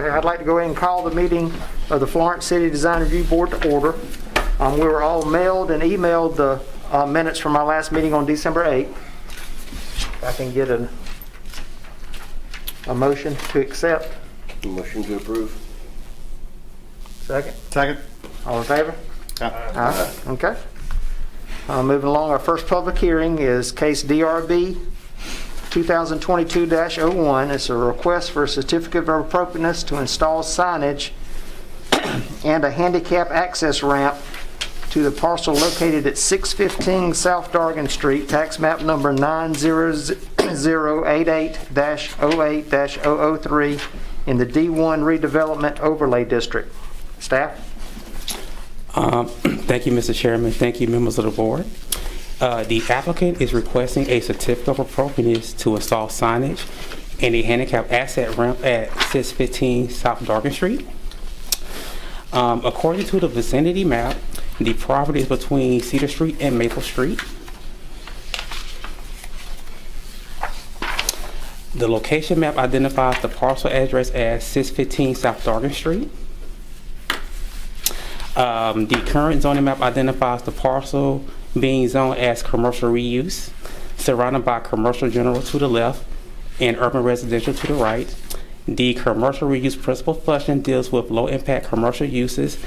Okay, I'd like to go ahead and call the meeting of the Florence City Design Review Board to order. We were all mailed and emailed the minutes from our last meeting on December 8th. If I can get a motion to accept. Motion to approve. Second? Second. All in favor? Aye. Okay. Moving along, our first public hearing is case DRB 2022-01. It's a request for a certificate of appropriateness to install signage and a handicap access ramp to the parcel located at 615 South Dargan Street, tax map number 90088-08-003 in the D1 Redevelopment Overlay District. Staff? Thank you, Mr. Chairman. Thank you, members of the board. The applicant is requesting a certificate of appropriateness to install signage and a handicap access ramp at 615 South Dargan Street. According to the vicinity map, the property is between Cedar Street and Maple Street. The location map identifies the parcel address as 615 South Dargan Street. The current zoning map identifies the parcel being zoned as commercial reuse, surrounded by commercial general to the left and urban residential to the right. The commercial reuse principal function deals with low impact commercial uses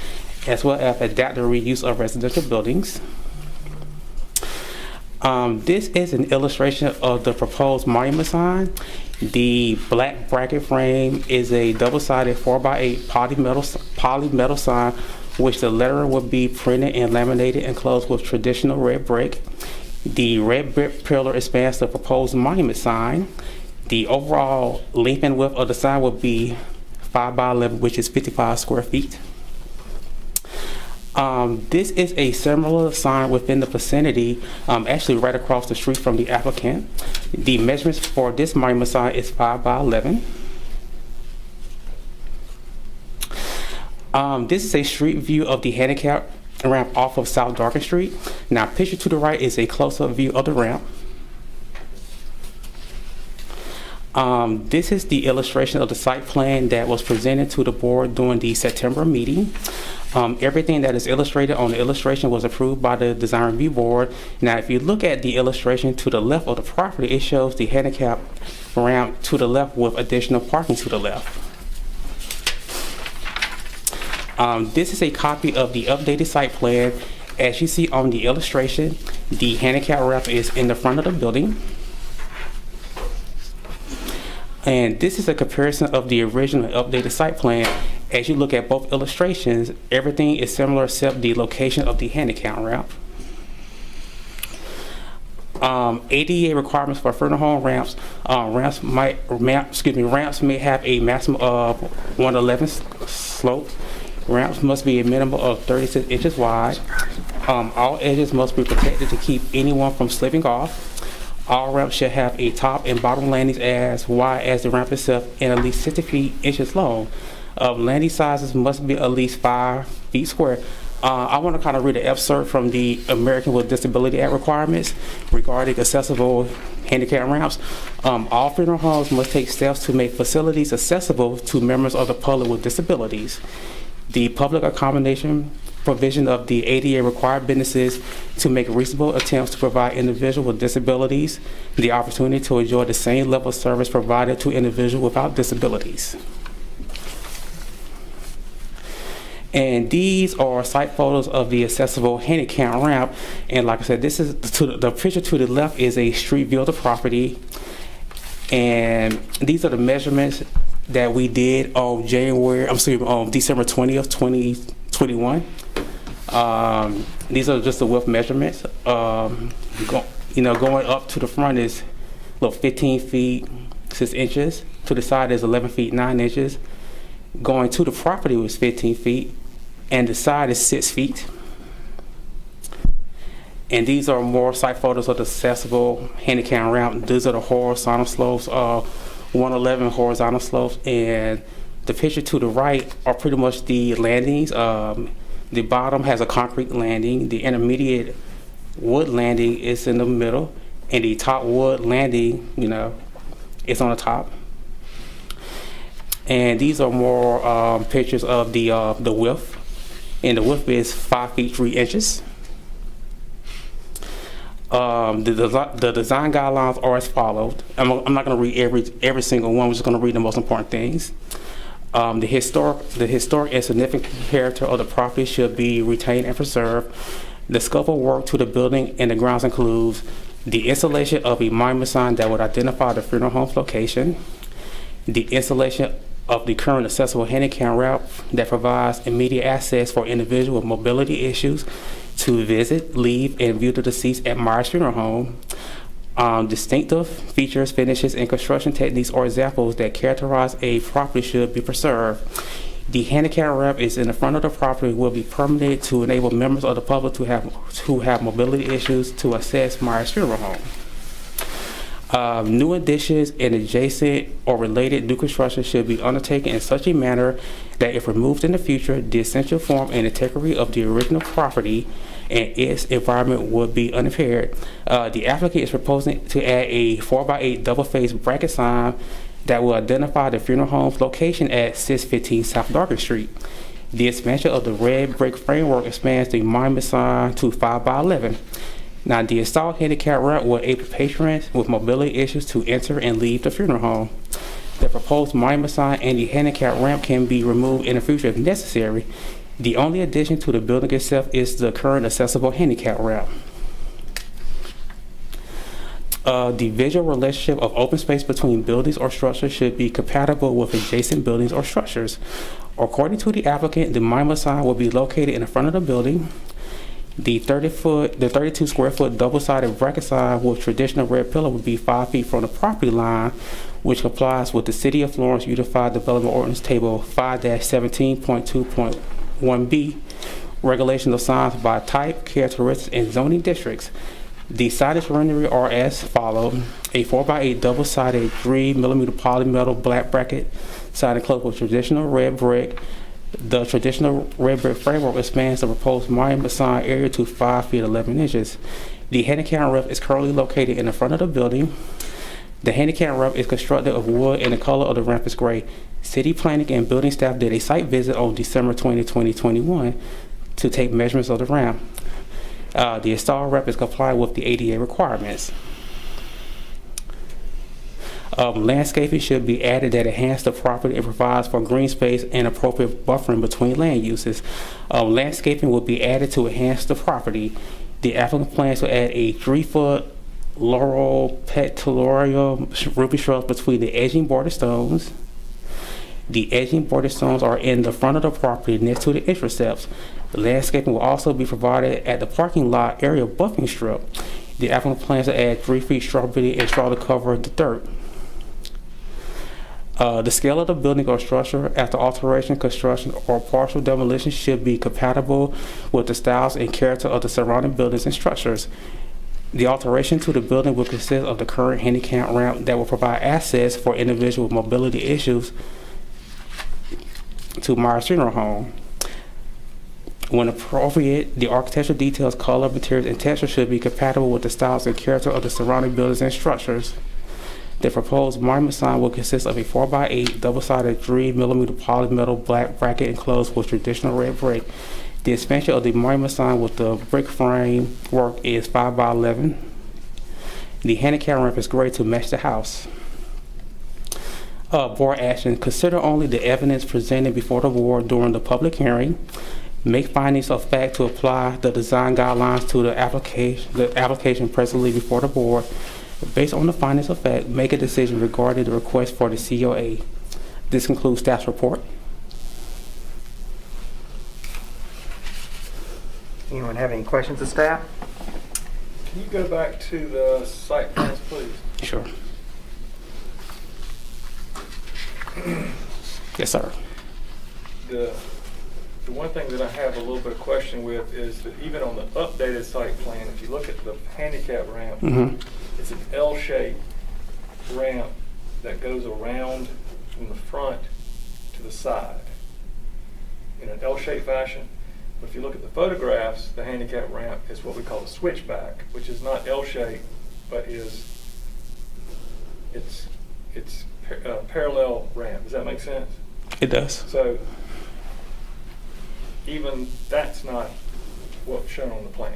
as well as adaptive reuse of residential buildings. This is an illustration of the proposed monument sign. The black bracket frame is a double-sided 4x8 polymetal sign, which the lettering will be printed and laminated and closed with traditional red brick. The red brick pillar expands the proposed monument sign. The overall length and width of the sign will be 5x11, which is 55 square feet. This is a similar sign within the vicinity, actually right across the street from the applicant. The measurements for this monument sign is 5x11. This is a street view of the handicap ramp off of South Dargan Street. Now, picture to the right is a close-up view of the ramp. This is the illustration of the site plan that was presented to the board during the September meeting. Everything that is illustrated on the illustration was approved by the Design Review Board. Now, if you look at the illustration to the left of the property, it shows the handicap ramp to the left with additional parking to the left. This is a copy of the updated site plan. As you see on the illustration, the handicap ramp is in the front of the building. And this is a comparison of the original updated site plan. As you look at both illustrations, everything is similar except the location of the handicap ramp. ADA requirements for frontal home ramps. Ramps may have a maximum of 111 slope. Ramps must be a minimum of 36 inches wide. All edges must be protected to keep anyone from slipping off. All ramps should have a top and bottom landings as wide as the ramp itself and at least 60 inches long. Landing sizes must be at least 5 feet square. I want to kind of read an excerpt from the American with Disability Act requirements regarding accessible handicap ramps. All funeral homes must take steps to make facilities accessible to members of the public with disabilities. The public accommodation provision of the ADA required businesses to make reasonable attempts to provide individuals with disabilities the opportunity to enjoy the same level of service provided to individuals without disabilities. And these are site photos of the accessible handicap ramp. And like I said, this is the picture to the left is a street view of the property. And these are the measurements that we did on December 20th, 2021. These are just the width measurements. Going up to the front is 15 feet 6 inches. To the side is 11 feet 9 inches. Going to the property was 15 feet, and the side is 6 feet. And these are more site photos of the accessible handicap ramp. These are the horizontal slopes, 111 horizontal slopes, and the picture to the right are pretty much the landings. The bottom has a concrete landing. The intermediate wood landing is in the middle, and the top wood landing, is on the top. And these are more pictures of the width, and the width is 5 feet 3 inches. The design guidelines are as follows. I'm not going to read every single one. We're just going to read the most important things. The historic and significant character of the property should be retained and preserved. The scope of work to the building and the grounds includes the installation of a monument sign that would identify the funeral home's location, the installation of the current accessible handicap route that provides immediate access for individuals with mobility issues to visit, leave, and view the deceased at Myers Funeral Home. Distinctive features, finishes, and construction techniques or examples that characterize a property should be preserved. The handicap ramp is in the front of the property will be permitted to enable members of the public who have mobility issues to access Myers Funeral Home. New additions and adjacent or related new construction should be undertaken in such a manner that if removed in the future, the essential form and integrity of the original property and its environment would be unimpaired. The applicant is proposing to add a 4x8 double-faced bracket sign that will identify the funeral home's location at 615 South Dargan Street. The expansion of the red brick framework expands the monument sign to 5x11. Now, the installed handicap ramp will enable patrons with mobility issues to enter and leave the funeral home. The proposed monument sign and the handicap ramp can be removed in the future if necessary. The only addition to the building itself is the current accessible handicap ramp. The visual relationship of open space between buildings or structures should be compatible with adjacent buildings or structures. According to the applicant, the monument sign will be located in the front of the building. The 32 square foot double-sided bracket sign with traditional red pillar would be 5 feet from the property line, which complies with the City of Florence Unified Development Ordinance Table 5-17.2.1b, regulation of signs by type, characteristics, and zoning districts. The signage rendering are as follows: a 4x8 double-sided 3mm polymetal black bracket sign enclosed with traditional red brick. The traditional red brick framework expands the proposed monument sign area to 5 feet 11 inches. The handicap ramp is currently located in the front of the building. The handicap ramp is constructed of wood and the color of the ramp is gray. City planning and building staff did a site visit on December 20, 2021 to take measurements of the ramp. The installed ramp is compliant with the ADA requirements. Landscaping should be added that enhance the property and provides for green space and appropriate buffering between land uses. Landscaping will be added to enhance the property. The applicant plans to add a 3-foot laurel petiolarium ruby shrubs between the edging border stones. The edging border stones are in the front of the property next to the entrance steps. The landscaping will also be provided at the parking lot area buffing strip. The applicant plans to add 3 feet shrubbery and straw to cover the dirt. The scale of the building or structure after alteration, construction, or partial demolition should be compatible with the styles and character of the surrounding buildings and structures. The alteration to the building will consist of the current handicap ramp that will provide access for individuals with mobility issues to Myers Funeral Home. When appropriate, the architectural details, color, materials, and texture should be compatible with the styles and character of the surrounding buildings and structures. The proposed monument sign will consist of a 4x8 double-sided 3mm polymetal black bracket enclosed with traditional red brick. The expansion of the monument sign with the brick frame work is 5x11. The handicap ramp is gray to match the house. Board action: consider only the evidence presented before the board during the public hearing. Make findings of fact to apply the design guidelines to the application presently before the board. Based on the findings of fact, make a decision regarding the request for the COA. This concludes staff's report. Anyone have any questions of staff? Can you go back to the site plans, please? Sure. Yes, sir. The one thing that I have a little bit of question with is that even on the updated site plan, if you look at the handicap ramp, it's an L-shaped ramp that goes around from the front to the side in an L-shaped fashion. But if you look at the photographs, the handicap ramp is what we call a switchback, which is not L-shaped, but it's parallel ramp. Does that make sense? It does. So even that's not what's shown on the plan.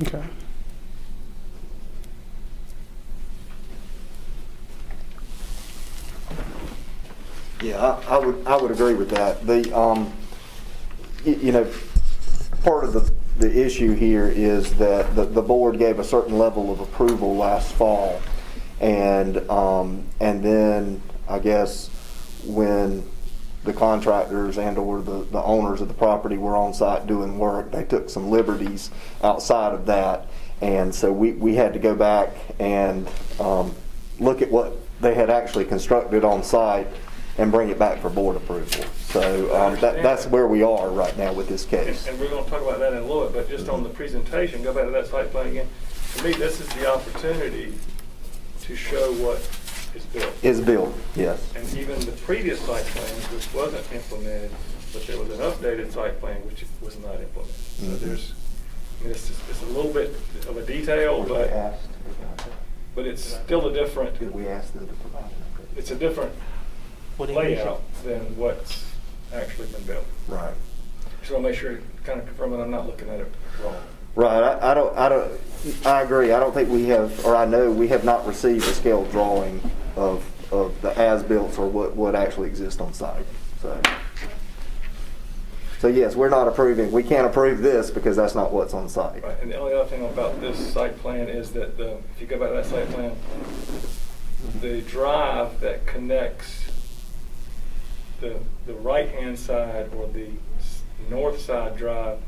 Okay. Yeah, I would agree with that. You know, part of the issue here is that the board gave a certain level of approval last fall, and then I guess when the contractors and/or the owners of the property were on site doing work, they took some liberties outside of that, and so we had to go back and look at what they had actually constructed on site and bring it back for board approval. So that's where we are right now with this case. And we're going to talk about that in a little bit, but just on the presentation, go back to that site plan again. To me, this is the opportunity to show what is built. Is built, yes. And even the previous site plan, which wasn't implemented, but there was an updated site plan which was not implemented. So there's, I mean, it's a little bit of a detail, but it's still a different. Did we ask them to provide an update? It's a different layout than what's actually been built. Right. Just want to make sure, kind of confirm that I'm not looking at it wrong. Right. I agree. I don't think we have, or I know we have not received a scale drawing of the as-built or what actually exists on site. So yes, we're not approving. We can't approve this because that's not what's on site. Right. And the only other thing about this site plan is that if you go back to that site plan, the drive that connects the right-hand side or the north side drive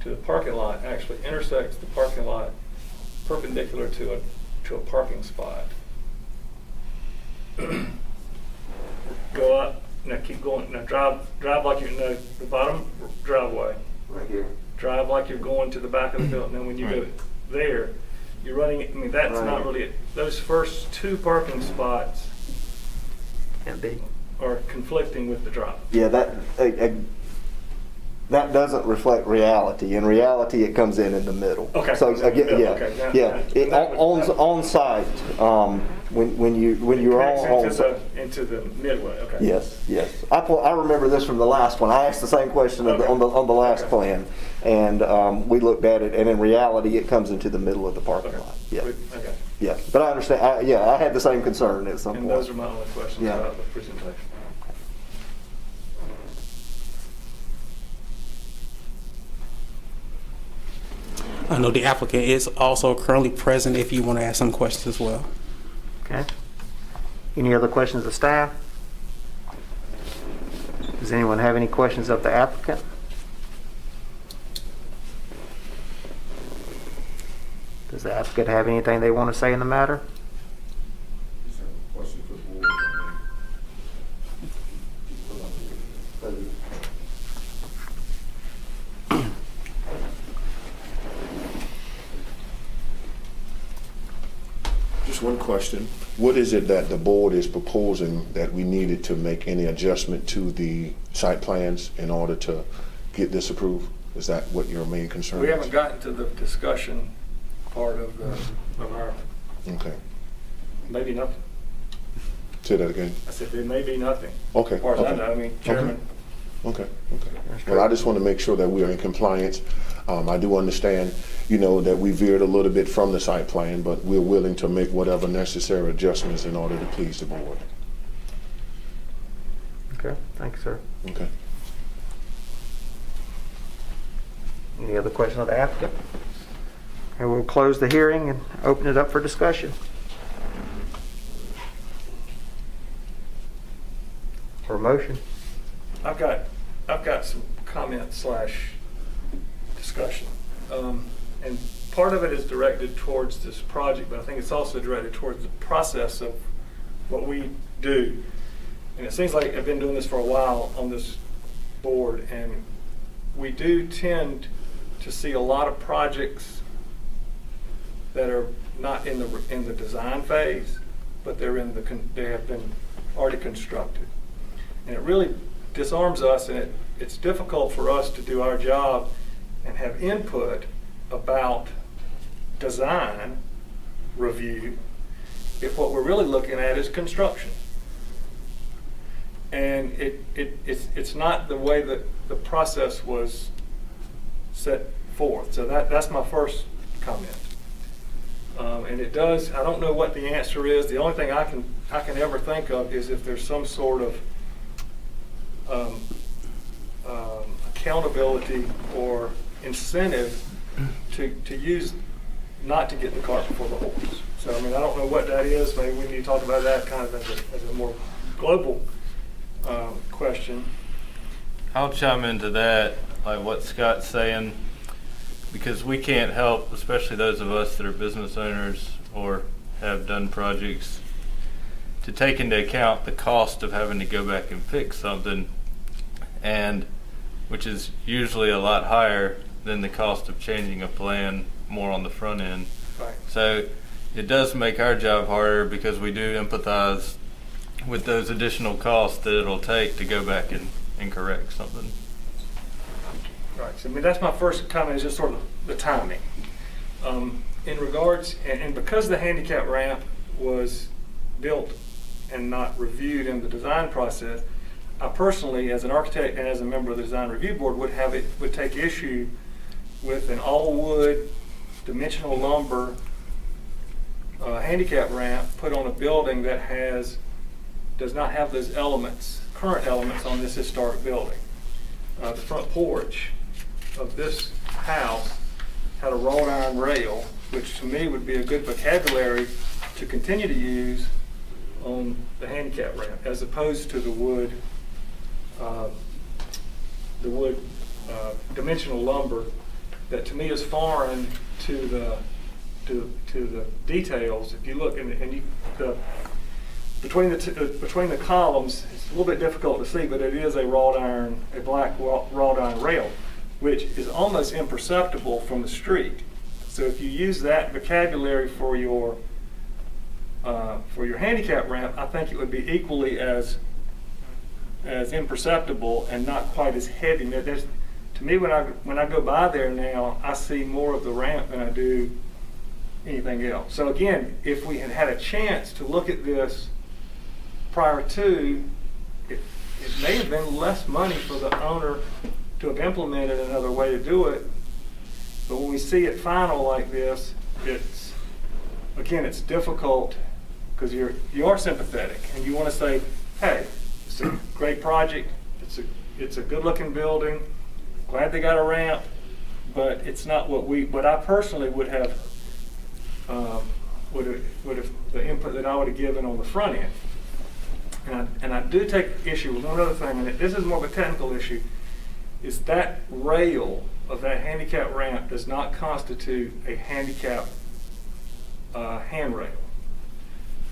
to the parking lot actually intersects the parking lot perpendicular to a parking spot. Go up, now keep going. Now drive like you know the bottom driveway. Right here. Drive like you're going to the back of the building. Then when you go there, you're running. I mean, that's Right. not really it. Those first two parking spots Can't be. are conflicting with the drive. Yeah, that doesn't reflect reality. In reality, it comes in the middle. Okay. So again, yeah, Okay, now- yeah. On site, when you're on site. Into the midway. Okay. Yes. I remember this from the last one. I asked the same question on the last plan, and we looked at it, and in reality, it comes into the middle of the parking Okay. lot. Yeah, Okay. yeah. But I understand. I had the same concern at some And point. those are my only questions Yeah. about the presentation. I know the applicant is also currently present if you want to ask some questions as well. Okay. Any other questions of staff? Does anyone have any questions of the applicant? Does the applicant have anything they want to say in the matter? Question for the board. Just one question. What is it that the board is proposing that we needed to make any adjustment to the site plans in order to get this approved? Is that what your main concern is? We haven't gotten to the discussion part of our, Okay. maybe nothing. Say that again. I said there may be nothing. Okay. As far as I okay. know, I mean, Chairman. Okay. Well, I just want to make sure that we are in compliance. I do understand, that we veered a little bit from the site plan, but we're willing to make whatever necessary adjustments in order to please the board. Okay, thanks, sir. Okay. Any other questions of the applicant? And we'll close the hearing and open it up for discussion. Or motion. I've got some comments / discussion. And part of it is directed towards this project, but I think it's also directed towards the process of what we do. And it seems like I've been doing this for a while on this board, and we do tend to see a lot of projects that are not in the design phase, but they have been already constructed. And it really disarms us, and it's difficult for us to do our job and have input about design review if what we're really looking at is construction. And it's not the way that the process was set forth. So that's my first comment. And it does, I don't know what the answer is. The only thing I can ever think of is if there's some sort of accountability or incentive to use, not to get the cart before the horse. So, I mean, I don't know what that is. Maybe we need to talk about that kind of as a more global question. I'll chime into that, like what Scott's saying, because we can't help, especially those of us that are business owners or have done projects, to take into account the cost of having to go back and fix something, and which is usually a lot higher than the cost of changing a plan more on the front end. Right. So it does make our job harder because we do empathize with those additional costs that it'll take to go back and correct something. Right. So, I mean, that's my first comment, is just sort of the timing. In regards, and because the handicap ramp was built and not reviewed in the design process, I personally, as an architect and as a member of the design review board, would take issue with an all-wood, dimensional lumber handicap ramp put on a building that does not have those current elements on this historic building. The front porch of this house had a wrought iron rail, which to me would be a good vocabulary to continue to use on the handicap ramp, as opposed to the wood dimensional lumber that to me is foreign to the details. If you look between the columns, it's a little bit difficult to see, but it is a black wrought iron rail, which is almost imperceptible from the street. So if you use that vocabulary for your handicap ramp, I think it would be equally as imperceptible and not quite as heavy. To me, when I go by there now, I see more of the ramp than I do anything else. So again, if we had a chance to look at this prior to, it may have been less money for the owner to have implemented another way to do it. But when we see it final like this, it's difficult, because you are sympathetic and you want to say, hey, it's a great project, it's a good looking building, glad they got a ramp, but it's not what I personally would have the input that I would have given on the front end. And I do take issue with one other thing, and this is more of a technical issue, is that rail of that handicap ramp does not constitute a handicap handrail.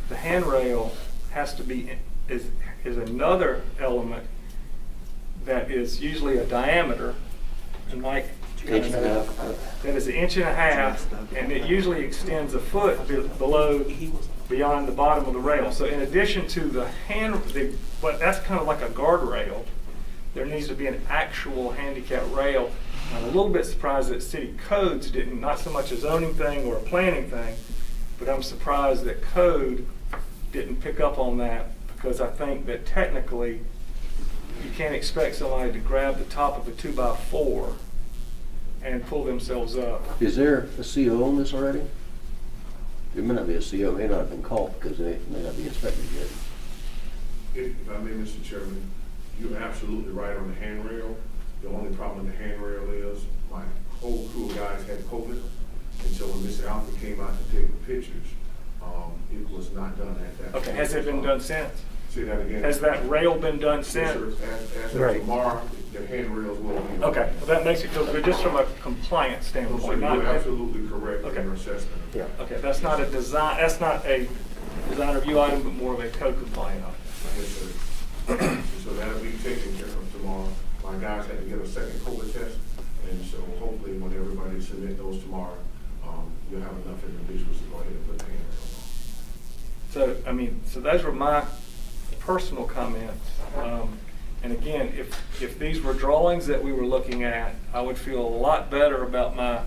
The handrail has to be is another element that is usually a diameter, and like Inch and a half. that is 1.5 inches, and it usually extends a foot beyond the bottom of the rail. So in addition to that's kind of like a guardrail, there needs to be an actual handicap rail. I'm a little bit surprised that city codes didn't, not so much a zoning thing or a planning thing, but I'm surprised that code didn't pick up on that, because I think that technically you can't expect somebody to grab the top of a 2x4 and pull themselves up. Is there a CO on this already? There may not be a CO, it may not have been called because it may not be inspected yet. If I may, Mr. Chairman, you're absolutely right on the handrail. The only problem with the handrail is my whole crew of guys had COVID, and so when Mr. Alfred came out to take the pictures, it was not done at that point. Okay, has it been done since? Say that again. Has that rail been done Yes, since? sir. As of Right. tomorrow, the handrails will be. Okay, well, that makes it feel good, just from a compliance So standpoint. you're not- absolutely correct in Okay. your assessment. Yeah. Okay, that's not a design review item, but more of a code compliant item. Yes, sir. So that'll be taken care of tomorrow. My guys had to get a second COVID test, and so hopefully when everybody submit those tomorrow, you'll have enough individuals to go ahead and put the handrail on. So those were my personal comments. And again, if these were drawings that we were looking at, I would feel a lot better about my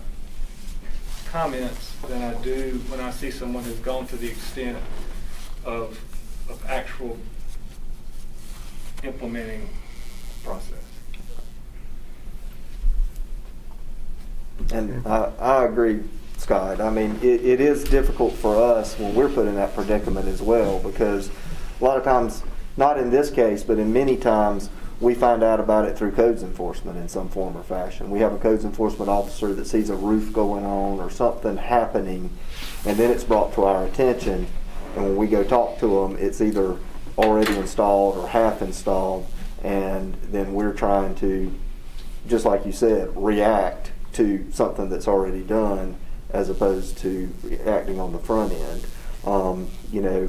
comments than I do when I see someone who's gone to the extent of actual implementing process. And I agree, Scott. I mean, it is difficult for us when we're put in that predicament as well, because a lot of times, not in this case, but in many times, we find out about it through codes enforcement in some form or fashion. We have a codes enforcement officer that sees a roof going on or something happening, and then it's brought to our attention, and when we go talk to them, it's either already installed or half installed, and then we're trying to, just like you said, react to something that's already done as opposed to acting on the front end. You know,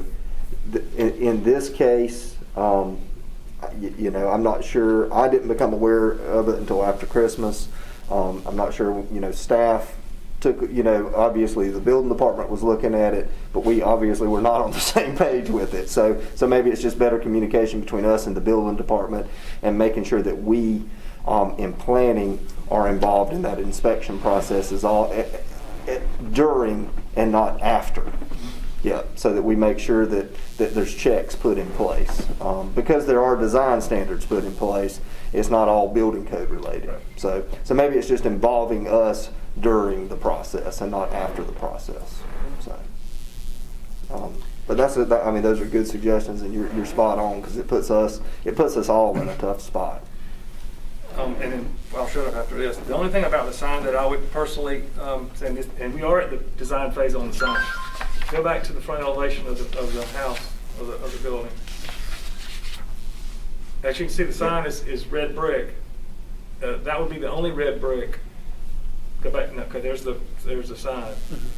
in this case, you know, I'm not sure, I didn't become aware of it until after Christmas. I'm not sure, you know, staff took, you know, obviously the building department was looking at it, but we obviously were not on the same page with it. So maybe it's just better communication between us and the building department, and making sure that we, in planning, are involved in that inspection process is all during and not after. Yeah, so that we make sure that there's checks put in place. Because there are design standards put in place, it's not all building code related. Right. So maybe it's just involving us during the process and not after the process. So, but I mean, those are good suggestions, and you're spot on, because it puts us all in a tough spot. And then I'll shut up after this. The only thing about the sign that I would personally say, and we are at the design phase on the sign. Go back to the front elevation of the house, of the building. As you can see, the sign is red brick. That would be the only red brick. Go back, no, okay, there's the sign.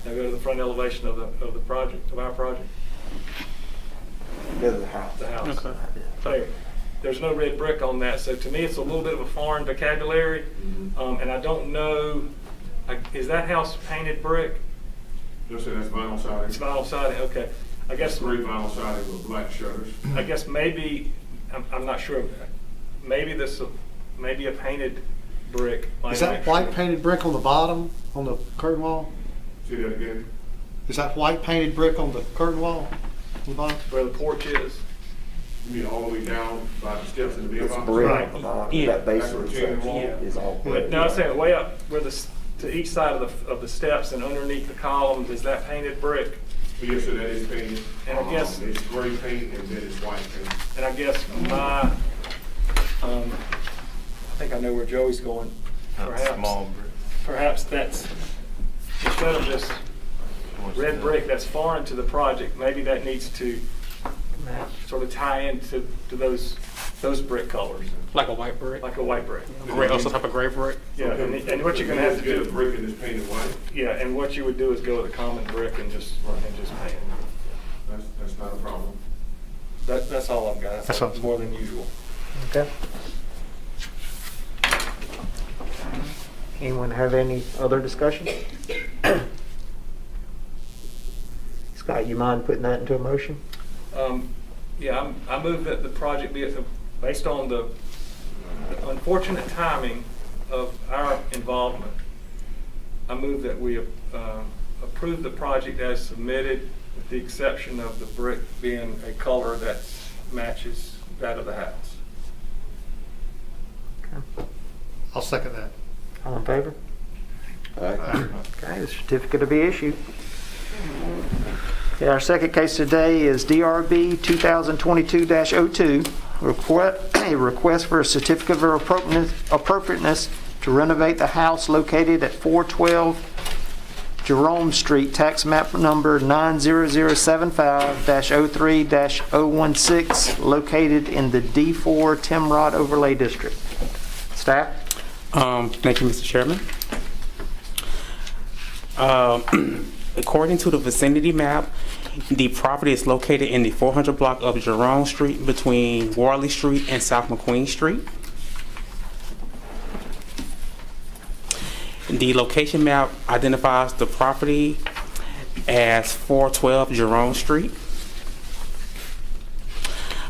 Now go to the front elevation of the project, of our project. Go to the house. The house. Okay. There. There's no red brick on that, so to me it's a little bit of a foreign vocabulary, and I don't know, is that house painted brick? You'll say that's vinyl siding. It's vinyl siding, okay. I guess Gray vinyl siding with black shutters. I guess maybe, I'm not sure, maybe maybe a painted brick. might Is that actually- white painted brick on the bottom, on the curtain wall? See that again? Is that white painted brick on the curtain wall on the bottom? Where the porch is? You mean all the way down by the steps in the It's mailbox? brick. Right. Yeah. That basement That's section retaining wall. is all But brick. no, I'm saying way up where to each side of the steps and underneath the columns, is that painted brick? Yes, sir, that is painted. And I guess- It's gray paint and then it's white paint. And I guess I think I know where Joey's going. Not small brick. Perhaps that's, instead of this red brick that's foreign to the project, maybe that needs to sort of tie into those brick colors, Like a white brick? like a white brick. Gray, also type of gray brick? Yeah, and what you're gonna have to Get a do, brick and it's painted white. yeah, and what you would do is go with a common brick and just paint it. That's not a problem. That's all I've got. That's all. More than usual. Okay. Anyone have any other discussion? Scott, you mind putting that into a motion? Yeah, I move that the project be, based on the unfortunate timing of our involvement, I move that we approve the project as submitted, with the exception of the brick being a color that matches that of the house. I'll second that. All in favor? All right. Okay, the certificate will be issued. Okay, our second case today is DRB 2022-02, a request for a certificate of appropriateness to renovate the house located at 412 Jerome Street, tax map number 90075-03-016, located in the D4 Timrod Overlay District. Staff? Thank you, Mr. Chairman. According to the vicinity map, the property is located in the 400 block of Jerome Street between Worley Street and South McQueen Street. The location map identifies the property as 412 Jerome Street.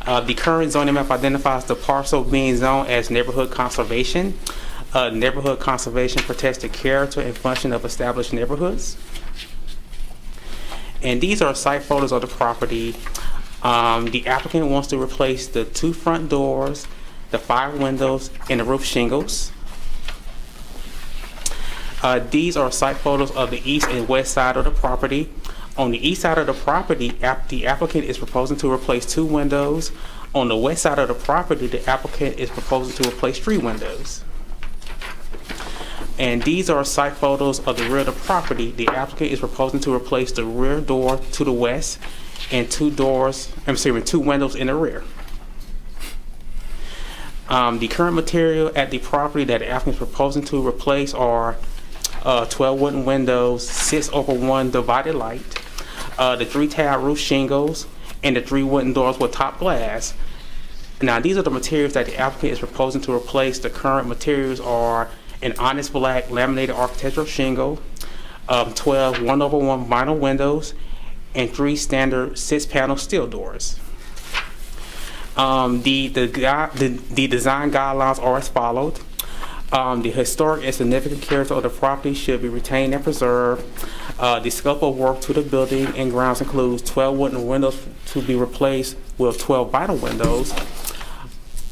The current zoning map identifies the parcel being zoned as neighborhood conservation. Neighborhood conservation protects the character and function of established neighborhoods. And these are site photos of the property. The applicant wants to replace the 2 front doors, the 5 windows, and the roof shingles. These are site photos of the east and west side of the property. On the east side of the property, the applicant is proposing to replace 2 windows. On the west side of the property, the applicant is proposing to replace 3 windows. And these are site photos of the rear of the property. The applicant is proposing to replace the rear door to the west and 2 windows in the rear. The current material at the property that the applicant is proposing to replace are 12 wooden windows, 6/1 divided light, the 3-tab roof shingles, and the 3 wooden doors with top glass. Now, these are the materials that the applicant is proposing to replace. The current materials are an honest black laminated architectural shingle, 12 1/1 vinyl windows, and 3 standard 6-panel steel doors. The design guidelines are as followed. The historic and significant character of the property should be retained and preserved. The scope of work to the building and grounds includes 12 wooden windows to be replaced with 12 vinyl windows.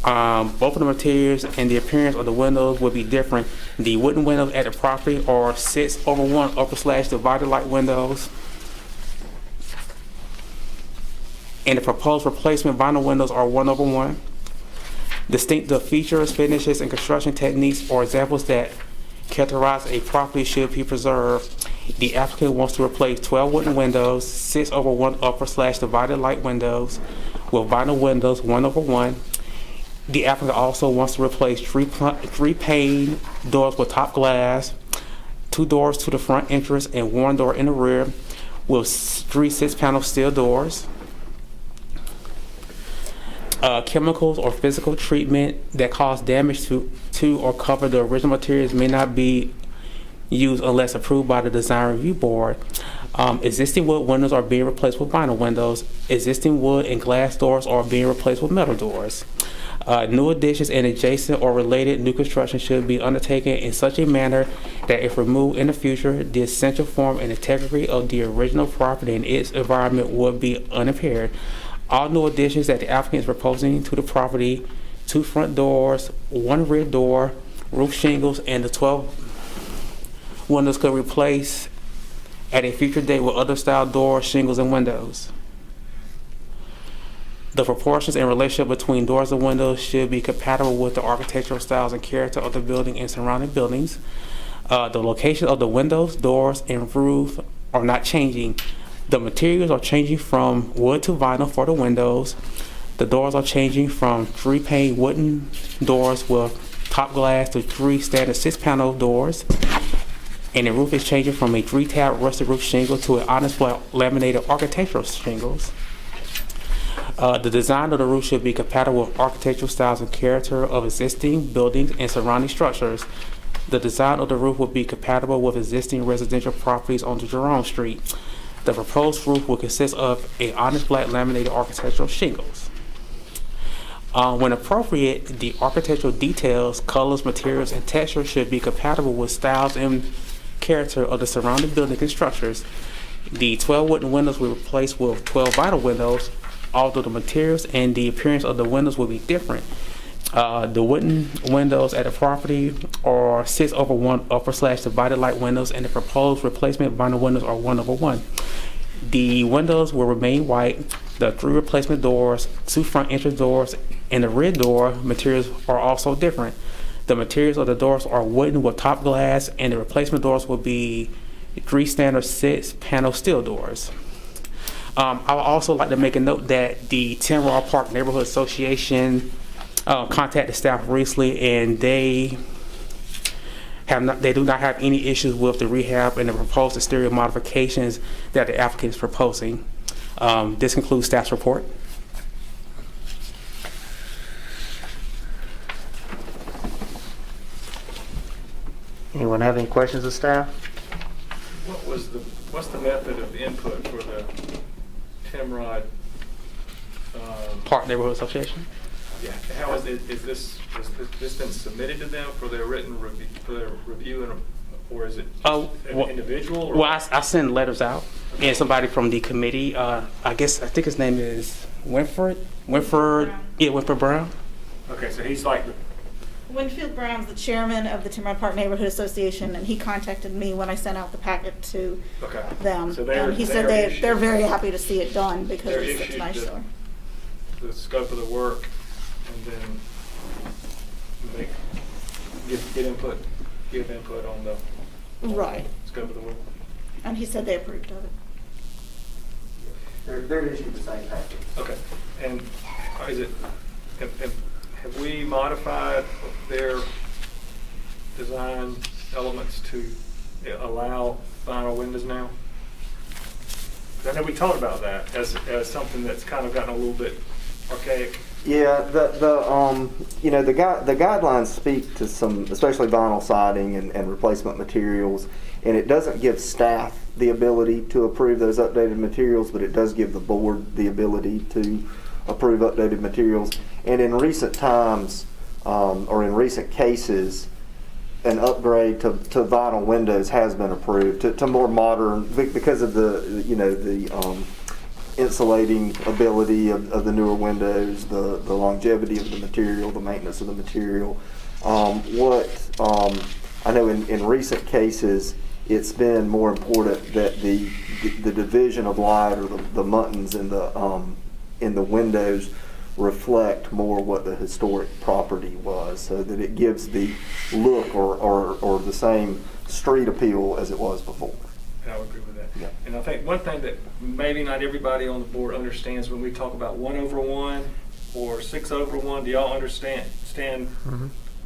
Both of the materials and the appearance of the windows will be different. The wooden windows at the property are 6/1 / divided light windows. And the proposed replacement vinyl windows are 1/1. Distinctive features, finishes, and construction techniques are examples that characterize a property should be preserved. The applicant wants to replace 12 wooden windows, 6/1 / divided light windows with vinyl windows 1/1. The applicant also wants to replace 3 pane doors with top glass, 2 doors to the front entrance, and 1 door in the rear with 3 6-panel steel doors. Chemicals or physical treatment that cause damage to or cover the original materials may not be used unless approved by the design review board. Existing wood windows are being replaced with vinyl windows. Existing wood and glass doors are being replaced with metal doors. New additions and adjacent or related new construction should be undertaken in such a manner that if removed in the future, the essential form and integrity of the original property and its environment would be unimpaired. All new additions that the applicant is proposing to the property, 2 front doors, 1 rear door, roof shingles, and the 12 windows could replace at a future date with other style doors, shingles, and windows. The proportions and relationship between doors and windows should be compatible with the architectural styles and character of the building and surrounding buildings. The location of the windows, doors, and roof are not changing. The materials are changing from wood to vinyl for the windows. The doors are changing from 3 pane wooden doors with top glass to 3 standard 6-panel doors. And the roof is changing from a 3-tab rusted roof shingle to an honest black laminated architectural shingles. The design of the roof should be compatible with architectural styles and character of existing buildings and surrounding structures. The design of the roof will be compatible with existing residential properties on Jerome Street. The proposed roof will consist of a honest black laminated architectural shingles. When appropriate, the architectural details, colors, materials, and textures should be compatible with styles and character of the surrounding buildings and structures. The 12 wooden windows will be replaced with 12 vinyl windows, although the materials and the appearance of the windows will be different. The wooden windows at the property are 6/1 / divided light windows, and the proposed replacement vinyl windows are 1/1. The windows will remain white. The 3 replacement doors, 2 front entrance doors, and the rear door materials are also different. The materials of the doors are wooden with top glass, and the replacement doors will be 3 standard 6-panel steel doors. I would also like to make a note that the Timber Park Neighborhood Association contacted staff recently, and they do not have any issues with the rehab and the proposed exterior modifications that the applicant is proposing. This concludes staff's report. Anyone have any questions of staff? What's the method of input for the Timrod? Park Neighborhood Association. Yeah, has this been submitted to them for their written review, and or is it Oh, just an well- individual? Or? Well, I send letters out, and somebody from the committee, I think his name is Winford, yeah, Winford Brown. Okay, so he's like the Winfield Brown's the chairman of the Timber Park Neighborhood Association, and he contacted me when I sent out the packet to okay. them. So they're, And he said they're very happy to see it done because They're it's such a issued nice store. the scope of the work, and then make, give input on the Right. scope of the work. And he said they approved of it. They're issued the same package. Okay, and is it, have we modified their design elements to allow vinyl windows now? 'Cause I know we talked about that as something that's kind of gotten a little bit archaic. Yeah, the guidelines speak to some, especially vinyl siding and replacement materials, and it doesn't give staff the ability to approve those updated materials, but it does give the board the ability to approve updated materials. And in recent times, or in recent cases, an upgrade to vinyl windows has been approved to more modern because of the insulating ability of the newer windows, the longevity of the material, the maintenance of the material. I know in recent cases, it's been more important that the division of light or the muttons in the windows reflect more what the historic property was, so that it gives the look or the same street appeal as it was before. And I would agree with that. Yeah. And I think one thing that maybe not everybody on the board understands when we talk about 1/1 or 6/1, do y'all understand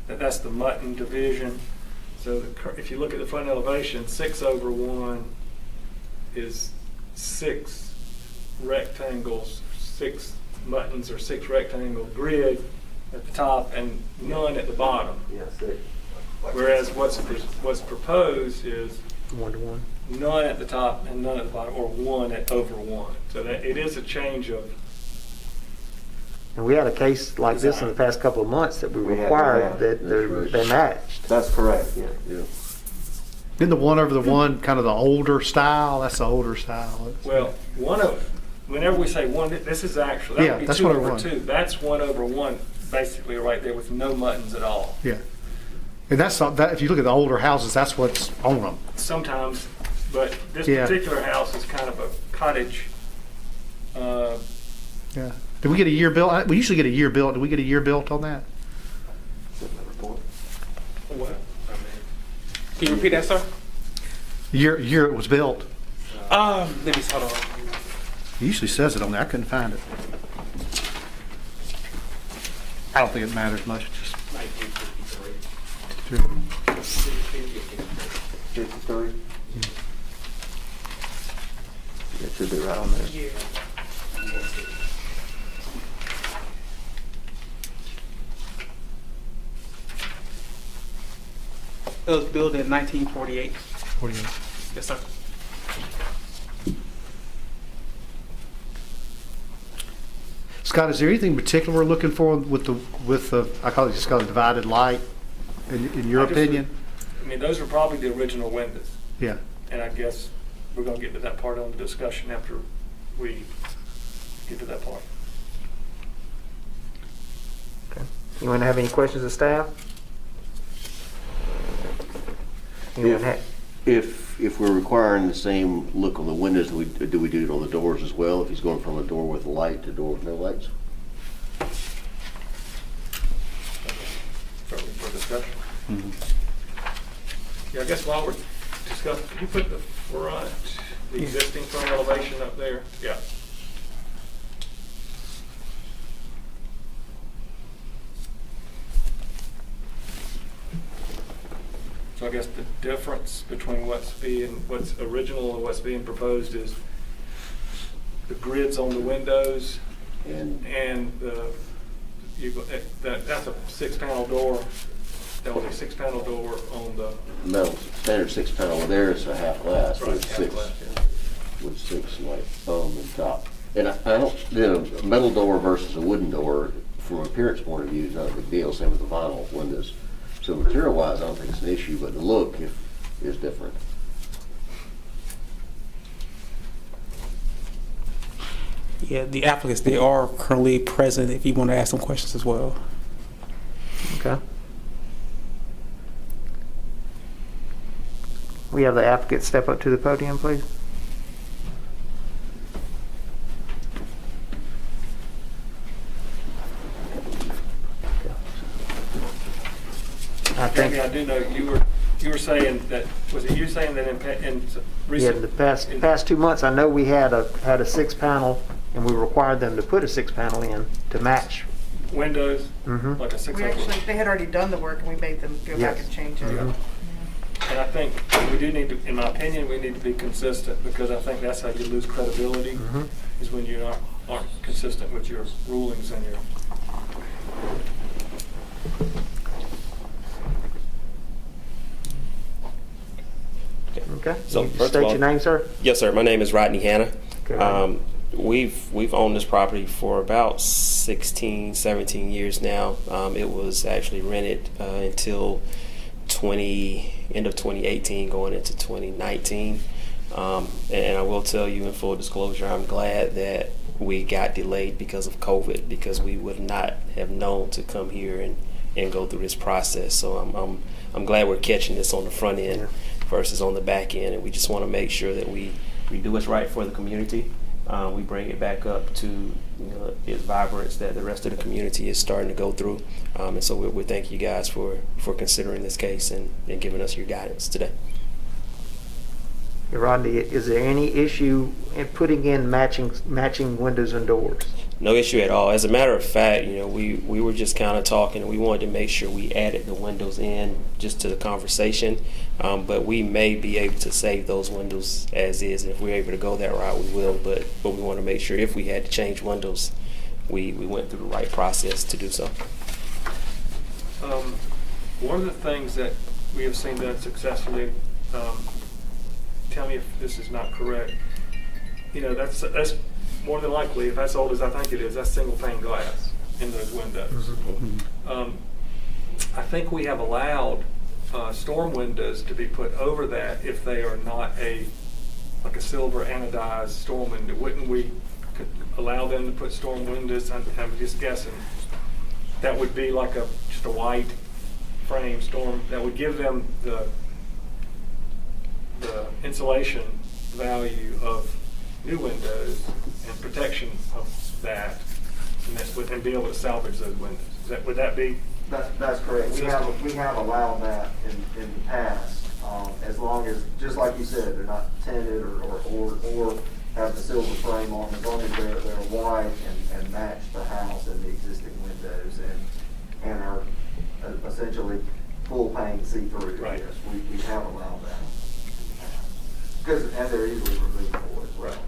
that that's the mutton division? So if you look at the front elevation, 6/1 is 6 rectangles, 6 muttons or 6 rectangle grid at the top and none at the bottom. Yes. Whereas what's proposed is 1-to-1. none at the top and none at the bottom, or 1/1. So that it is a change of. And we had a case like this in the past couple of months that we We have. required that That's right. they matched. That's correct, yeah. Yeah. Then the one over the one, kind of the older style, that's the older style. Well, whenever we say one, this is actually, that Yeah, would be that's 2/2. 1/1. That's 1/1, basically right there with no muttons at all. Yeah. And that's not, that, if you look at the older houses, that's what's on them. Sometimes, but this Yeah. particular house is kind of a cottage. Yeah. Did we get a year built? We usually get a year built. Did we get a year built on that? What? Can you repeat that, sir? Year it was built. Let me hold on. It usually says it on there. I couldn't find it. I don't think it matters much. Just 53? It should be right on there. Yeah. It was built in 1948. 48. Yes, sir. Scott, is there anything particular we're looking for with the I call it divided light? In your I just- opinion? I mean, those are probably the original windows. Yeah. And I guess we're going to get to that part of the discussion after we get to that part. Okay. Anyone have any questions of staff? Anyone have? If we're requiring the same look on the windows, do we do it on the doors as well? If he's going from a door with a light to a door with no lights? Certainly for discussion. Yeah, I guess while we're discussing, can you put the front, the existing front elevation up there? Yeah. So I guess the difference between what's original and what's being proposed is the grids on the windows And and that's a 6-panel door. That was a 6-panel door on the. metal, standard 6-panel there is a half glass Right, with half 6, glass, yeah. with 6 like foam and top. And I don't, a metal door versus a wooden door, from an appearance point of view, is not a big deal, same with the vinyl windows. So material-wise, I don't think it's an issue, but the look, if is different. Yeah, the applicants, they are currently present if you want to ask some questions as well. Okay. We have the applicant step up to the podium, please. I Tammy, I think, do know you were saying that, was it you saying that in yeah, recent? the past 2 months, I know we had a 6-panel, and we required them to put a 6-panel in to match. Windows, Mhm. like a 6 We actually, they had already done the work and we made them go back Yes. and change it. Mhm. And I think we do need to, in my opinion, we need to be consistent, because I think that's how you lose credibility, Mhm. is when you aren't consistent with your rulings and your. Okay. So, You first of State all- your name, sir. Yes, sir. My name is Rodney Hanna. Okay. We've owned this property for about 16, 17 years now. It was actually rented until end of 2018, going into 2019. And I will tell you in full disclosure, I'm glad that we got delayed because of COVID, because we would not have known to come here and go through this process. So I'm glad we're catching this on the front end versus on the back end, and we just want to make sure that we do what's right for the community. We bring it back up to its vibrance that the rest of the community is starting to go through. And so we thank you guys for considering this case and giving us your guidance today. Rodney, is there any issue in putting in matching windows and doors? No issue at all. As a matter of fact, we were just kind of talking, and we wanted to make sure we added the windows in just to the conversation. But we may be able to save those windows as is. And if we're able to go that route, we will. But we want to make sure if we had to change windows, we went through the right process to do so. One of the things that we have seen done successfully, tell me if this is not correct, that's more than likely, if that's old as I think it is, that's single pane glass in those windows. I think we have allowed storm windows to be put over that if they are not like a silver anodized storm window. Wouldn't we allow them to put storm windows? I'm just guessing. That would be like just a white frame storm, that would give them the insulation value of new windows and protection of that, and be able to salvage those windows. Would that be? That's correct. We have allowed that in the past, as long as, just like you said, they're not tinted or have the silver frame on, as long as they're white and match the house and the existing windows and are essentially full pane see-through. Right. Yes, we have allowed that. And they're easily removable as well.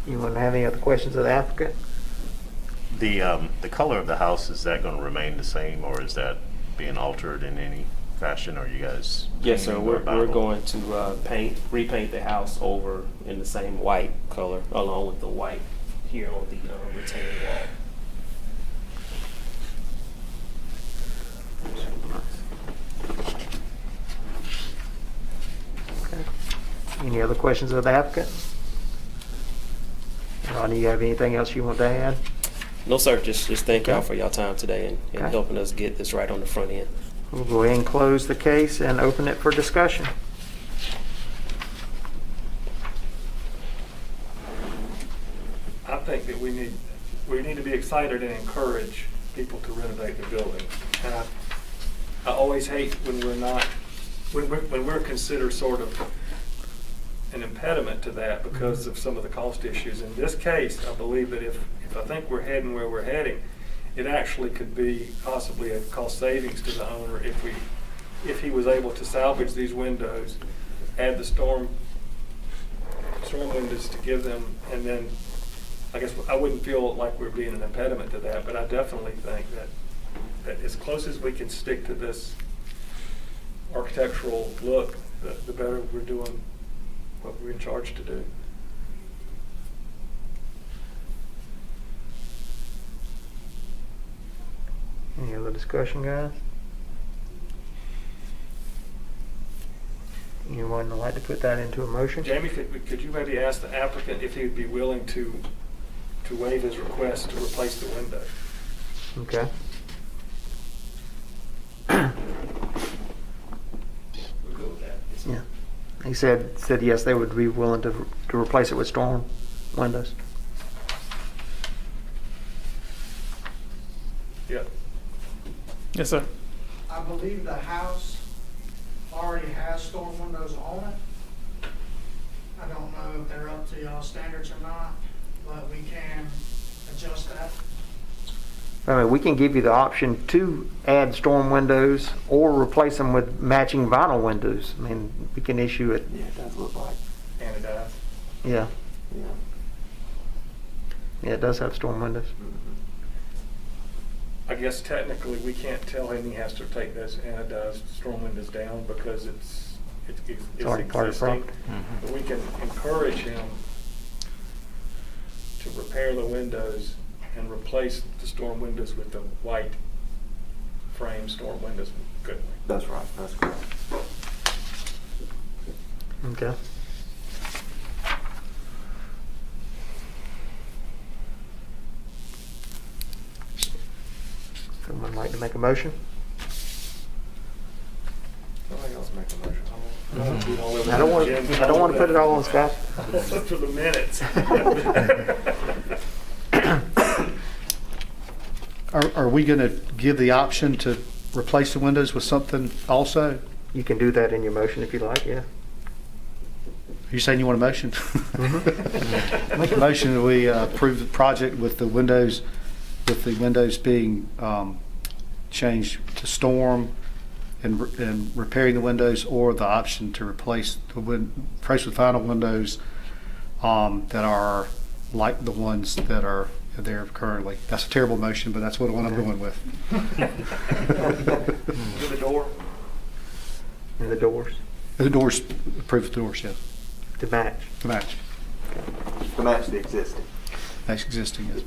You want to have any other questions of the applicant? The color of the house, is that going to remain the same, or is that being altered in any fashion? Or you guys? Yes, sir. painting We're or going to repaint the house over in the same white color, along with the white here on the retaining wall. Any other questions of the applicant? Rodney, you have anything else you want to add? No, sir. Just thank y'all for y'all time today and Okay. helping us get this right on the front end. We'll go ahead and close the case and open it for discussion. I think that we need to be excited and encourage people to renovate the building. And I always hate when we're considered sort of an impediment to that because of some of the cost issues. In this case, I believe that if I think we're heading where we're heading, it actually could be possibly a cost savings to the owner if he was able to salvage these windows, add the storm windows to give them, and then I guess I wouldn't feel like we're being an impediment to that, but I definitely think that as close as we can stick to this architectural look, the better we're doing what we're in charge to do. Any other discussion, guys? Anyone would like to put that into a motion? Jamie, could you maybe ask the applicant if he'd be willing to waive his request to replace the window? Okay. We'll go with that. Yeah. He said yes, they would be willing to replace it with storm windows. Yep. Yes, sir. I believe the house already has storm windows on it. I don't know if they're up to y'all standards or not, but we can adjust that. I mean, we can give you the option to add storm windows or replace them with matching vinyl windows. I mean, we can issue it. Yeah, it does look like. And it does. Yeah. Yeah. Yeah, it does have storm windows. I guess technically, we can't tell him he has to take those anodized storm windows down because it's already part of the existing. But we can encourage him to repair the windows and replace the storm windows with the white frame storm windows, couldn't we? That's right, that's correct. Okay. Someone like to make a motion? Somebody else make a motion. I don't want to put it all on Scott. For the minutes. Are we going to give the option to replace the windows with something also? You can do that in your motion if you like, yeah. Are you saying you want a motion? Make a motion that we approve the project with the windows being changed to storm and repairing the windows, or the option to replace with vinyl windows that are like the ones that are there currently. That's a terrible motion, but that's what one I'm going with. To the door. And the doors The doors, approve the doors, yes. to match. To match. To match the existing. That's existing, yes.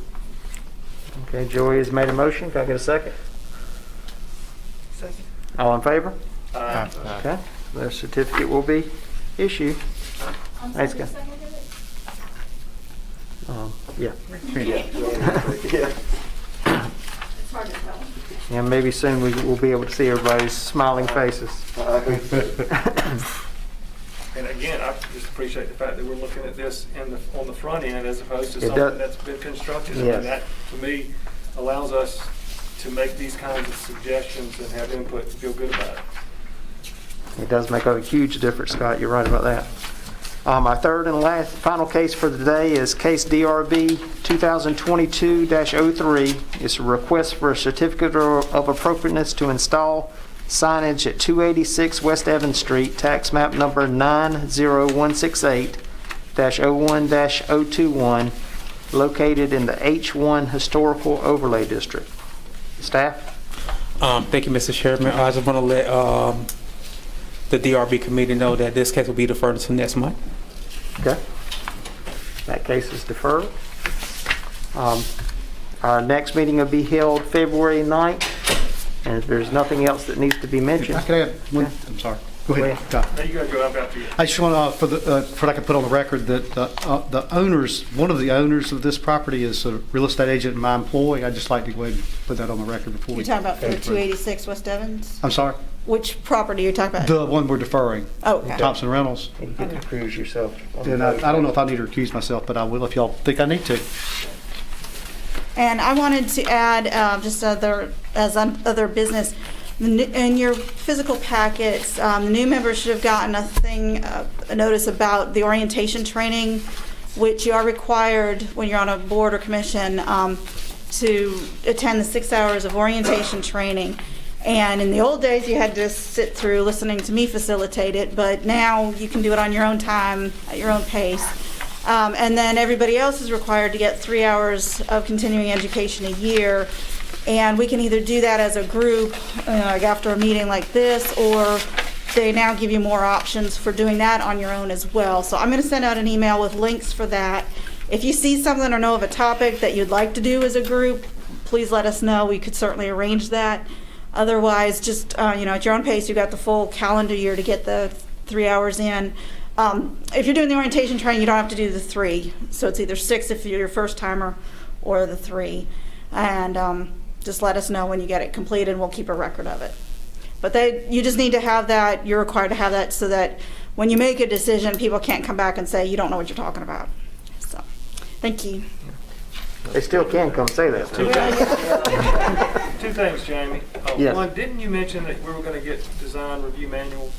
Okay, Joey has made a motion. Can I get a second? Second. All in favor? Aye. Okay, the certificate will be issued. Thanks, guys. Yeah. Yeah. It's hard to tell. And maybe soon we'll be able to see everybody's smiling faces. And again, I just appreciate the fact that we're looking at this on the front end as opposed to It something does- that's been constructed. I Yes. mean, that, to me, allows us to make these kinds of suggestions and have input and feel good about it. It does make a huge difference, Scott. You're right about that. Our third and final case for the day is case DRB 2022-03. It's a request for a certificate of appropriateness to install signage at 286 West Evans Street, tax map number 90168-01-021, located in the H1 Historical Overlay District. Staff? Thank you, Mr. Chairman. I just want to let the DRB committee know that this case will be deferred until next month. Okay. That case is deferred. Our next meeting will be held February 9th, and if there's nothing else that needs to be mentioned. I can add one, I'm sorry. Go ahead. Todd. Now you gotta go up after you. I just want to, for I can put on the record that the owners, one of the owners of this property is a real estate agent and my employee. I'd just like to go ahead and put that on the record before we. You're talking about for 286 West Evans? I'm sorry? Which property are you talking about? The one we're deferring, Oh, okay. Thompson Reynolds. You get to recuse yourself. And I don't know if I need to recuse myself, but I will if y'all think I need to. And I wanted to add just other business. In your physical packets, the new members should have gotten a notice about the orientation training, which you are required when you're on a board or commission to attend the 6 hours of orientation training. And in the old days, you had to sit through listening to me facilitate it, but now you can do it on your own time, at your own pace. And then everybody else is required to get 3 hours of continuing education a year. And we can either do that as a group, like after a meeting like this, or they now give you more options for doing that on your own as well. So I'm going to send out an email with links for that. If you see something or know of a topic that you'd like to do as a group, please let us know. We could certainly arrange that. Otherwise, just, at your own pace, you've got the full calendar year to get the 3 hours in. If you're doing the orientation training, you don't have to do the 3. So it's either 6 if you're your first timer or the 3. And just let us know when you get it completed and we'll keep a record of it. But you just need to have that, you're required to have that so that when you make a decision, people can't come back and say, you don't know what you're talking about. So, thank you. They still can come say that. Two things, Jamie. Yes. One, didn't you mention that we were going to get design review manual,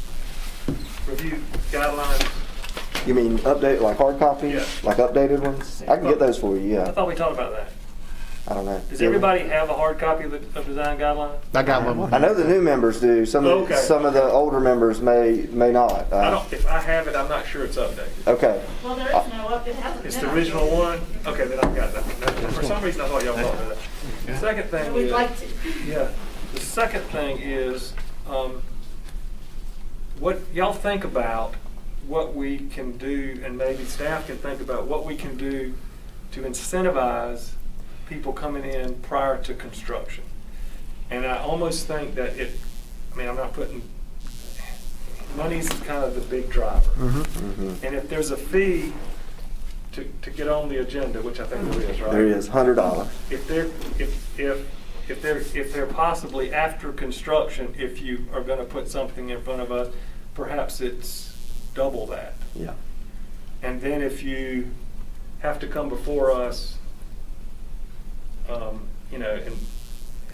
review guidelines? You mean update, like hard copies? Yeah. Like updated ones? I can get those for you, I yeah. thought we talked about that. I don't know. Does everybody have a hard copy of design guidelines? I got one. I know the new members do. Some of Okay. some of the older members may not. If I have it, I'm not sure it's updated. Okay. Well, there is no it hasn't It's been the original one? Okay, then I've got that. For some reason, I thought y'all thought that. The second thing We'd is, like to. yeah, the second thing is, what y'all think about what we can do, and maybe staff can think about what we can do to incentivize people coming in prior to construction. And I almost think that I'm not putting, money's kind of the big driver. And if there's a fee to get on the agenda, which I think there is, right? There is $100. If they're possibly after construction, if you are going to put something in front of us, perhaps it's double that. Yeah. And then if you have to come before us,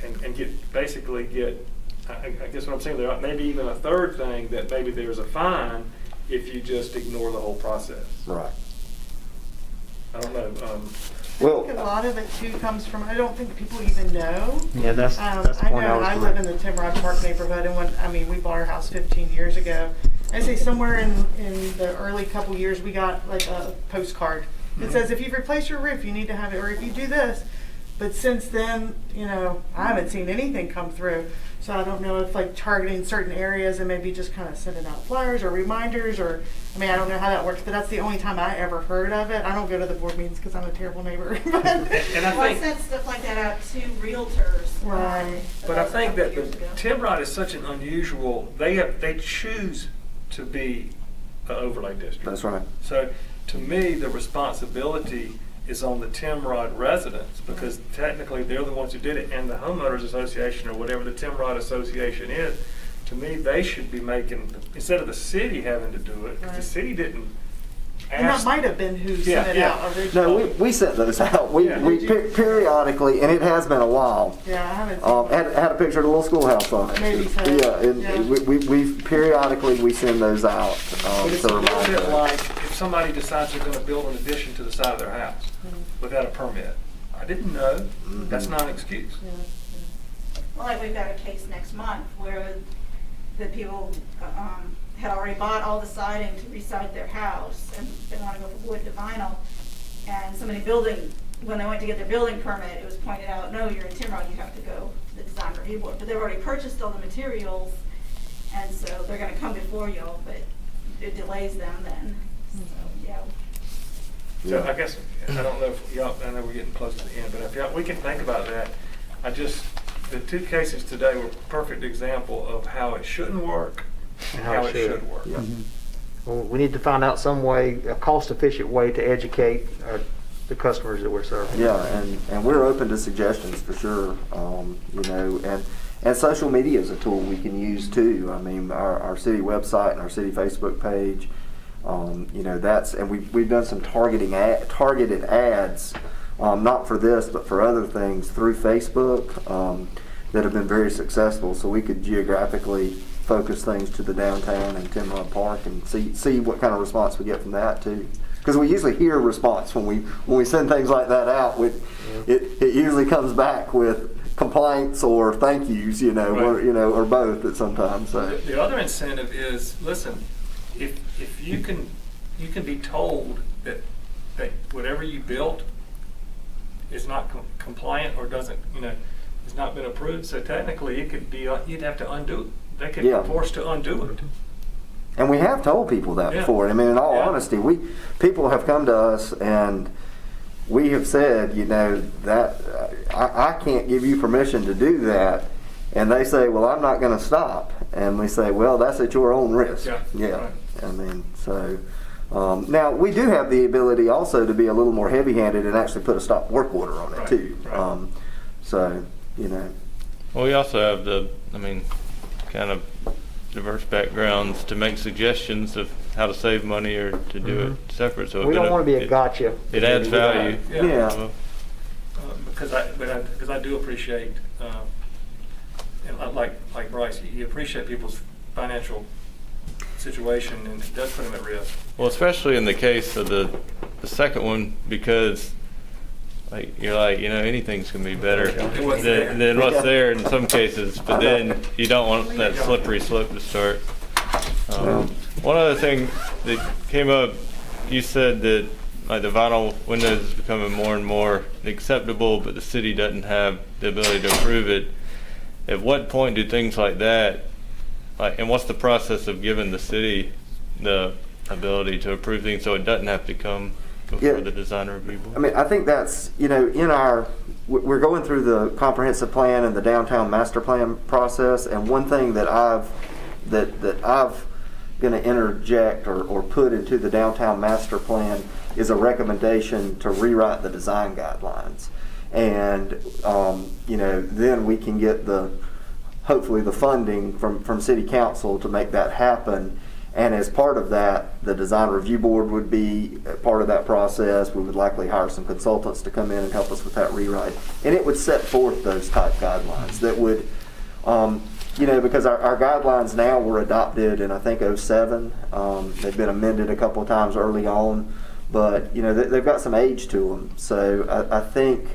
and get, I guess what I'm saying, there maybe even a third thing, that maybe there's a fine if you just ignore the whole process. Right. I don't know. Well, I think a lot of it too comes from, I don't think people even know. Yeah, that's the I point know I I was live in the Timrod Park neighborhood, and we bought our house 15 years ago. I say somewhere in the early couple years, we got like a postcard that says, if you've replaced your roof, you need to have it, or if you do this. But since then, I haven't seen anything come through. So I don't know if like targeting certain areas and maybe just kind of sending out flyers or reminders, or, I don't know how that works, but that's the only time I ever heard of it. I don't go to the board meetings because I'm a terrible neighbor. And I Well, I think, sent stuff like that out to realtors. Right. but I think that the years ago. Timrod is such an unusual, they choose to be an overlay district. that's right. So to me, the responsibility is on the Timrod residents, because technically they're the ones who did it, and the homeowners association, or whatever the Timrod association is, to me, they should be making, instead of the city having to do it, because the Right. city didn't And that ask. might have been who Yeah, sent it yeah. out originally. No, we sent those out. We periodically, and it has been a while. Yeah, I haven't seen Had a picture of the little schoolhouse on it. Maybe so. Yeah, and Yeah. we periodically we send those out. But it's to a little remind bit them. like if somebody decides they're gonna build an addition to the side of their house without a permit. I didn't know, that's not an excuse. Well, like we've got a case next month where the people had already bought all the siding to reside their house, and they want to go from wood to vinyl. And somebody when they went to get their building permit, it was pointed out, no, you're in Timrod, you have to go to the design review board. But they've already purchased all the materials, and so they're going to come before y'all, but it delays them then. So, yeah. So I guess, I don't know if y'all, I know we're getting close to the end, but if we can think about that. The two cases today were a perfect example of how it shouldn't work and how it should work. Yeah. Well, we need to find out some way, a cost-efficient way to educate the customers that we're serving. Yeah, and we're open to suggestions for sure. And social media is a tool we can use too. Our city website and our city Facebook page. And we've done some targeted ads, not for this but for other things through Facebook that have been very successful. So we could geographically focus things to the downtown and Timrod Park and see what kind of response we get from that too. Because we usually hear a response when we send things like that out. It usually comes back with complaints or thank yous, or both at sometimes. So The other incentive is, listen, if you can be told that whatever you built is not compliant or doesn't, has not been approved, so technically it could be, you'd have to undo it. They could be forced to undo it. And we have told people that before. In all honesty, people have come to us and we have said, that I can't give you permission to do that And they say, well, I'm not going to stop. And we say, well, that's at your own risk. Yeah, right. I mean, so now we do have the ability also to be a little more heavy-handed and actually put a stop work order on it Right, too. right. So, you know. Well, we also have kind of diverse backgrounds to make suggestions of how to save money or to do it separate. So We don't want to be a gotcha. It adds value. Yeah. Because I do appreciate, and like Bryce, you appreciate people's financial situation, and it does put them at risk. Well, especially in the case of the second one, because you're like, anything's gonna be better Than what's there. than what's there in some cases. But then you don't want that slippery slope to start. One other thing that came up, you said that the vinyl windows is becoming more and more acceptable, but the city doesn't have the ability to approve it. At what point do things like that, and what's the process of giving the city the ability to approve things so it doesn't have to come before the design review board? I mean, I think that's, we're going through the comprehensive plan and the downtown master plan process, and one thing that I've going to interject or put into the downtown master plan is a recommendation to rewrite the design guidelines. And, then we can get hopefully the funding from city council to make that happen. And as part of that, the design review board would be part of that process. We would likely hire some consultants to come in and help us with that rewrite. And it would set forth those type guidelines that would, because our guidelines now were adopted in, I think, 2007. They've been amended a couple of times early on, but, they've got some age to them. So I think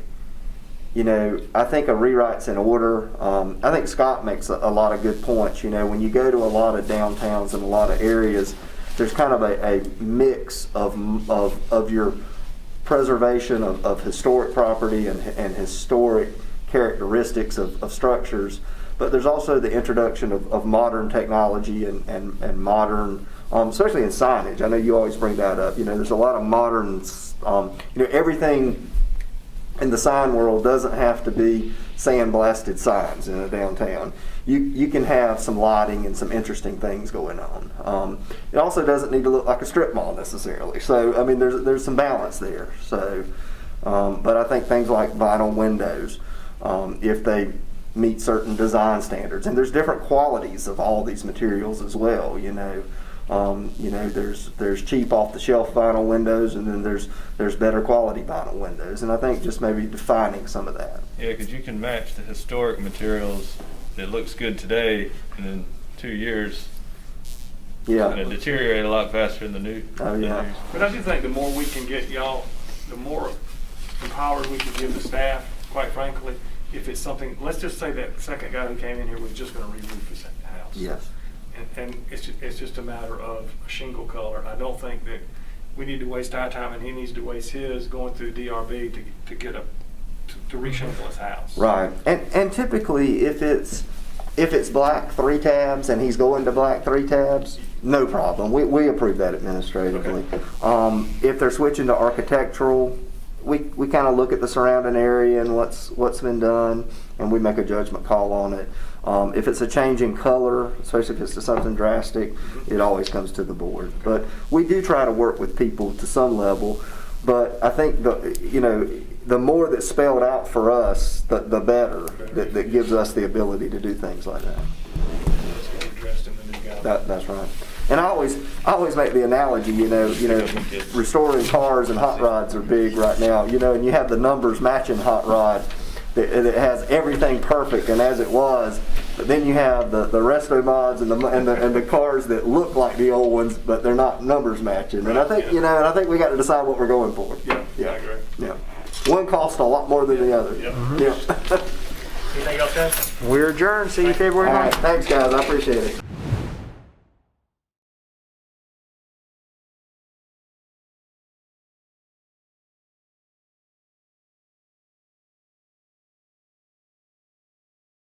a rewrite's in order. I think Scott makes a lot of good points. When you go to a lot of downtowns and a lot of areas, there's kind of a mix of your preservation of historic property and historic characteristics of structures, but there's also the introduction of modern technology and modern, especially in signage. I know you always bring that up. There's a lot of modern, everything in the sign world doesn't have to be sandblasted signs in a downtown. You can have some lighting and some interesting things going on. It also doesn't need to look like a strip mall necessarily. So, I mean, there's some balance there. So, but I think things like vinyl windows, if they meet certain design standards, and there's different qualities of all these materials as well. There's cheap off-the-shelf vinyl windows, and then there's better quality vinyl windows, and I think just maybe defining some of that. Yeah, because you can match the historic materials. It looks good today, and in 2 years, it's going to deteriorate a lot faster than the new. Oh yeah. But I do think the more we can get y'all, the more empowered we can give the staff. Quite frankly, if it's something, let's just say that second guy who came in here was just going to re-roof his house. Yes. And it's just a matter of a shingle color. I don't think that we need to waste our time, and he needs to waste his going through DRB to get to re-shingle his house. Right. And typically, if it's black 3 tabs and he's going to black 3 tabs, no problem. We approve that administratively. Okay. If they're switching to architectural, we kind of look at the surrounding area and what's been done, and we make a judgment call on it. If it's a change in color, especially if it's to something drastic, it always comes to the board. But we do try to work with people to some level. But I think the more that's spelled out for us, the better. That gives us the ability to do things like that. That's right. And I always make the analogy, restoring cars and hot rods are big right now, and you have the numbers matching hot rod. It has everything perfect and as it was, but then you have the resto mods and the cars that look like the old ones, but they're not numbers matching. And I think I think we got to decide what we're going for. Yeah, I agree. Yeah, one costs a lot more than the other. Yep. Yeah. Anything else, guys? We're adjourned. See you February 9th. All right, thanks guys, I appreciate it.